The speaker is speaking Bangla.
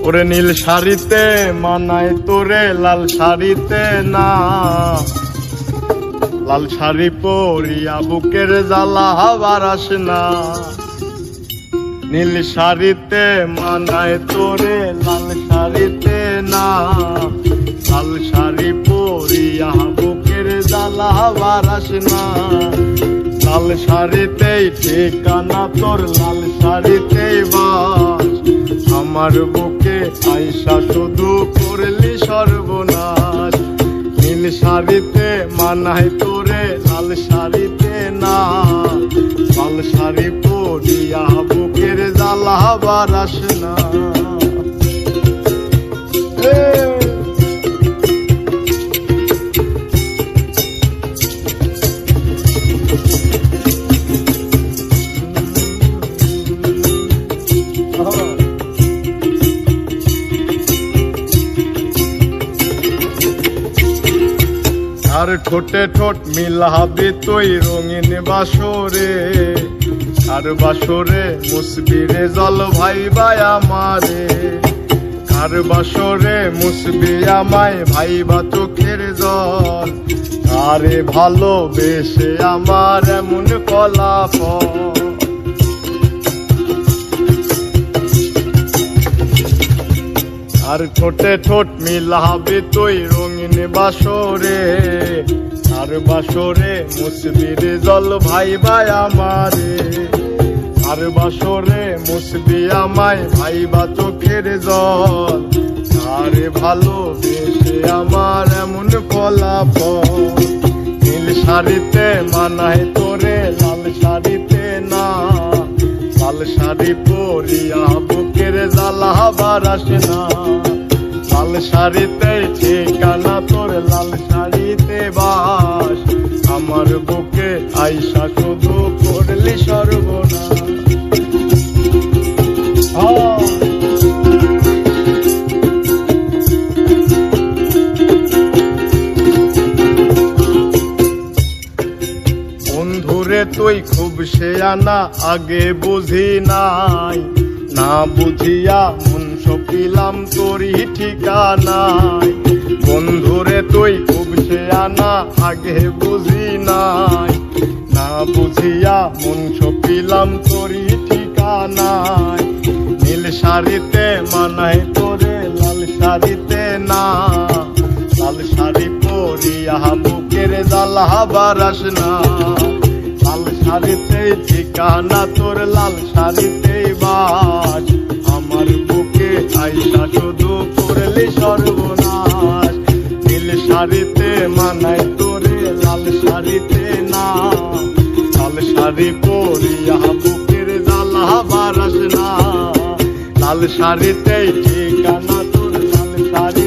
ওরে নীল শাড়িতে মানায় তোরে লাল শাড়িতে না, লাল শাড়ি পরিয়া বুকের জ্বালা বারাস না। নীল শাড়িতে মানায় তোরে লাল শাড়িতে না, লাল শাড়ি পরিয়া বুকের জ্বালা বারাস না। লাল শাড়িতেই ঠিকানা তোর, লাল শাড়িতেই বাস, আমার বুকে আইসা শুধু করলি সর্বনাশ। নীল শাড়িতে মানায় তোরে লাল শাড়িতে না, লাল শাড়ি পরিয়া বুকের জ্বালা বারাস না। আর ঠোঁটে ঠোঁট মিলাবি তুই রঙিন বাসরে, আর বাসরে মুসবি রে জল ভাই ভাই আমারে। আর বাসরে মুসবি আমায় ভাইবা চোখের জল, আরে ভালোবেসে আমার এমন ফলাফল। আর ঠোঁটে ঠোঁট মিলাবি তুই রঙিন বাসরে, আর বাসরে মুসবি রে জল ভাই ভাই আমারে। আর বাসরে মুসবি আমায় ভাইবা চোখের জল, আরে ভালোবেসে আমার এমন ফলাফল। নীল শাড়িতে মানায় তোরে লাল শাড়িতে না, লাল শাড়ি পরিয়া বুকের জ্বালা বারাস না। লাল শাড়িতে ঠিকানা তোর, লাল শাড়িতে বাস, আমার বুকে আইসা শুধু করলি সর্বনাশ। বন্ধুরে তুই খুব শেয়ানা, আগে বুঝি নাই, না বুঝিয়া মন সপিলাম তোরই ঠিকানায়। বন্ধুরে তুই খুব শেয়ানা, আগে বুঝি নাই, না বুঝিয়া মন সপিলাম তোরই ঠিকানায়। নীল শাড়িতে মানায় তোরে লাল শাড়িতে না, লাল শাড়ি পরিয়া বুকের জ্বালা বারাস না। লাল শাড়িতে ঠিকানা তোর, লাল শাড়িতে বাস, আমার বুকে আইসা শুধু করলি সর্বনাশ। নীল শাড়িতে মানায় তোরে লাল শাড়িতে না, লাল শাড়ি পরিয়া বুকের জ্বালা বারাস না। লাল শাড়িতে ঠিকানা তোর, লাল শাড়ি